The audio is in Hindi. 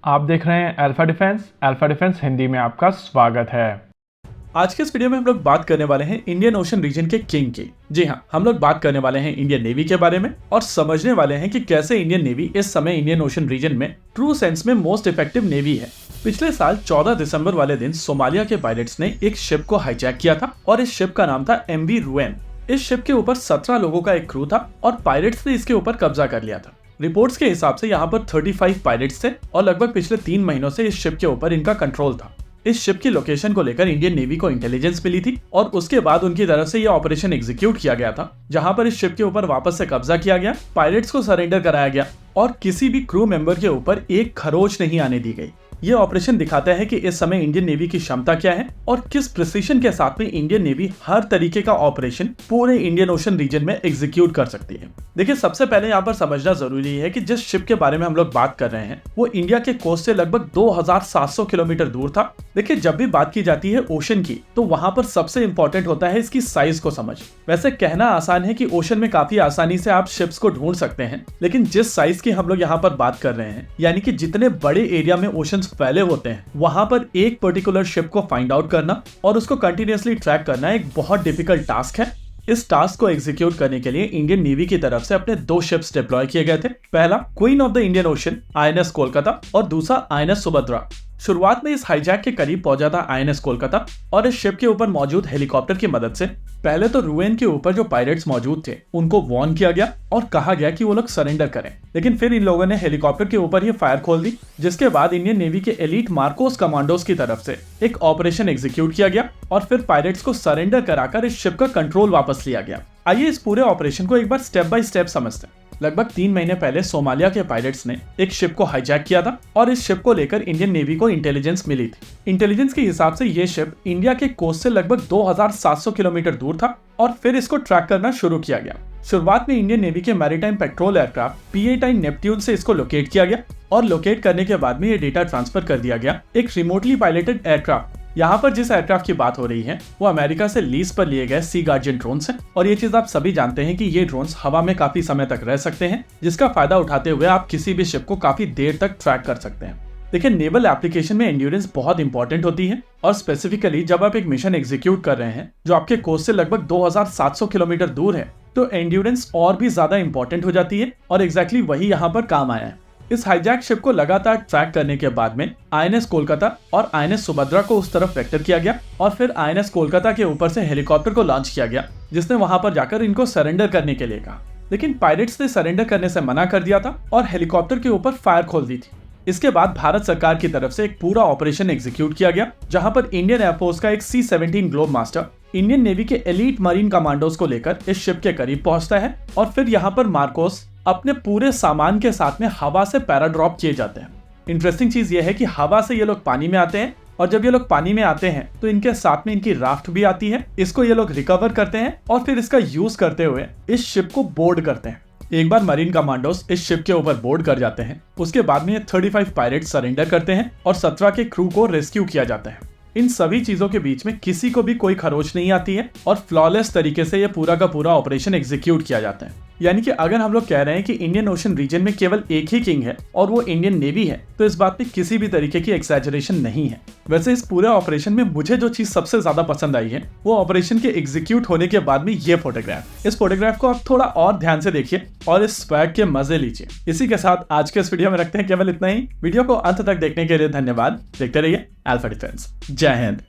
आप देख रहे हैं अल्फा डिफेंस हिंदी में आपका स्वागत है। आज के इस वीडियो में हम लोग बात करने वाले हैं इंडियन ओशन रीजन के किंग की। जी हाँ, हम लोग बात करने वाले हैं इंडियन नेवी के बारे में और समझने वाले हैं कि कैसे इंडियन नेवी इस समय इंडियन ओशन रीजन में ट्रू सेंस में मोस्ट इफेक्टिव नेवी है। पिछले साल 14 दिसंबर वाले दिन सोमालिया के पायलट्स ने एक शिप को हाईजैक किया था और इस शिप का नाम था MV रुएन। इस शिप के ऊपर 17 लोगों का एक क्रू था और पायलट्स ने इसके ऊपर कब्जा कर लिया था। रिपोर्ट्स के हिसाब से यहाँ पर 35 पायलट्स थे और लगभग पिछले 3 महीनों से इस शिप के ऊपर इनका कंट्रोल था। इस शिप की लोकेशन को लेकर इंडियन नेवी को इंटेलिजेंस मिली थी और उसके बाद उनकी तरफ से यह ऑपरेशन एग्जीक्यूट किया गया था, जहां पर इस शिप के ऊपर वापस से कब्जा किया गया, पायलट्स को सरेंडर कराया गया और किसी भी क्रू मेंबर के ऊपर एक खरोच नहीं आने दी गई। ये ऑपरेशन दिखाता है कि इस समय इंडियन नेवी की क्षमता क्या है और किस प्रिसिशन के साथ में इंडियन नेवी हर तरीके का ऑपरेशन पूरे इंडियन ओशन रीजन में एग्जीक्यूट कर सकती है। देखिए, सबसे पहले यहाँ पर समझना जरूरी है कि जिस शिप के बारे में हम लोग बात कर रहे हैं वो इंडिया के कोस्ट से लगभग 2700 किलोमीटर दूर था। देखिए, जब भी बात की जाती है ओशन की तो वहां पर सबसे इंपॉर्टेंट होता है इसकी साइज को समझ। वैसे कहना आसान है कि ओशन में काफी आसानी से आप शिप्स को ढूंढ सकते हैं, लेकिन जिस साइज की हम लोग यहाँ पर बात कर रहे हैं, यानी कि जितने बड़े एरिया में ओशन फैले होते हैं, वहां पर एक पर्टिकुलर शिप को फाइंड आउट करना और उसको कंटिन्यूअसली ट्रैक करना एक बहुत डिफिकल्ट टास्क है। इस टास्क को एग्जीक्यूट करने के लिए इंडियन नेवी की तरफ से अपने 2 शिप्स डिप्लॉय किए गए थे। पहला queen of the Indian ocean INS Kolkata और दूसरा INS सुभद्रा। शुरुआत में इस हाईजैक के करीब पहुंचा था INS कोलकाता और इस शिप के ऊपर मौजूद हेलीकॉप्टर की मदद से पहले तो रुएन के ऊपर जो पायलट्स मौजूद थे उनको वार्न किया गया और कहा गया कि वो लोग सरेंडर करें, लेकिन फिर इन लोगों ने हेलीकॉप्टर के ऊपर ही फायर खोल दी, जिसके बाद इंडियन नेवी के एलीट मार्कोस कमांडोज की तरफ से एक ऑपरेशन एग्जीक्यूट किया गया और फिर पायलट्स को सरेंडर कराकर इस शिप का कंट्रोल वापस लिया गया। आइए इस पूरे ऑपरेशन को एक बार स्टेप बाय स्टेप समझते हैं। लगभग 3 महीने पहले सोमालिया के पायलट्स ने एक शिप को हाईजैक किया था और इस शिप को लेकर इंडियन नेवी को इंटेलिजेंस मिली थी। इंटेलिजेंस के हिसाब से ये शिप इंडिया के कोस्ट से लगभग 2700 किलोमीटर दूर था और फिर इसको ट्रैक करना शुरू किया गया। शुरुआत में इंडियन नेवी के maritime petrol aircraft P-8I Neptune से इसको लोकेट किया गया और लोकेट करने के बाद में ये डेटा ट्रांसफर कर दिया गया एक रिमोटली पायलटेड एयरक्राफ्ट। यहाँ पर जिस एयरक्राफ्ट की बात हो रही है वो अमेरिका से लीज पर लिए गए सी गार्जियन ड्रोन्स हैं और ये चीज आप सभी जानते हैं कि ये ड्रोन्स हवा में काफी समय तक रह सकते हैं, जिसका फायदा उठाते हुए आप किसी भी शिप को काफी देर तक ट्रैक कर सकते हैं। देखिए, नेवल एप्लीकेशन में एंड्योरेंस बहुत इंपॉर्टेंट होती है और स्पेसिफिकली जब आप एक मिशन एग्जीक्यूट कर रहे हैं जो आपके कोस्ट से लगभग 2700 किलोमीटर दूर है, तो एंड्योरेंस और भी ज्यादा इंपॉर्टेंट हो जाती है और एग्जैक्टली वही यहाँ पर काम आया है। इस हाईजैक शिप को लगातार ट्रैक करने के बाद में INS कोलकाता और INS सुभद्रा को उस तरफ वेक्टर किया गया और फिर INS कोलकाता के ऊपर से हेलीकॉप्टर को लॉन्च किया गया, जिसने वहां पर जाकर इनको सरेंडर करने के लिए कहा, लेकिन पायलट्स ने सरेंडर करने से मना कर दिया था और हेलीकॉप्टर के ऊपर फायर खोल दी थी। इसके बाद भारत सरकार की तरफ से एक पूरा ऑपरेशन एग्जीक्यूट किया गया, जहां पर इंडियन एयरफोर्स का एक C-17 globe master Indian navy के एलीट मरीन कमांडोज को लेकर इस शिप के करीब पहुंचता है और फिर यहाँ पर मार्कोस अपने पूरे सामान के साथ में हवा से पैराड्रॉप किए जाते हैं। इंटरेस्टिंग चीज ये है कि हवा से ये लोग पानी में आते हैं और जब ये लोग पानी में आते हैं तो इनके साथ में इनकी राफ्ट भी आती है। इसको ये लोग रिकवर करते हैं और फिर इसका यूज करते हुए इस शिप को बोर्ड करते हैं। एक बार मरीन कमांडोज इस शिप के ऊपर बोर्ड कर जाते हैं, उसके बाद में ये 35 पायलट सरेंडर करते हैं और 17 के क्रू को रेस्क्यू किया जाता है। इन सभी चीजों के बीच में किसी को भी कोई खरोच नहीं आती है और फ्लॉलेस तरीके से ये पूरा का पूरा ऑपरेशन एग्जीक्यूट किया जाता है। यानी कि अगर हम लोग कह रहे हैं कि इंडियन ओशन रीजन में केवल एक ही किंग है और वो इंडियन नेवी है, तो इस बात में किसी भी तरीके की एक्सैजरेशन नहीं है। वैसे इस पूरे ऑपरेशन में मुझे जो चीज सबसे ज्यादा पसंद आई है वो ऑपरेशन के एग्जीक्यूट होने के बाद में ये फोटोग्राफ। इस फोटोग्राफ को आप थोड़ा और ध्यान से देखिए और इस स्वैग के मजे लीजिए। इसी के साथ आज के इस वीडियो में रखते हैं केवल इतना ही। वीडियो को अंत तक देखने के लिए धन्यवाद। देखते रहिए अल्फा डिफेंस। जय हिंद।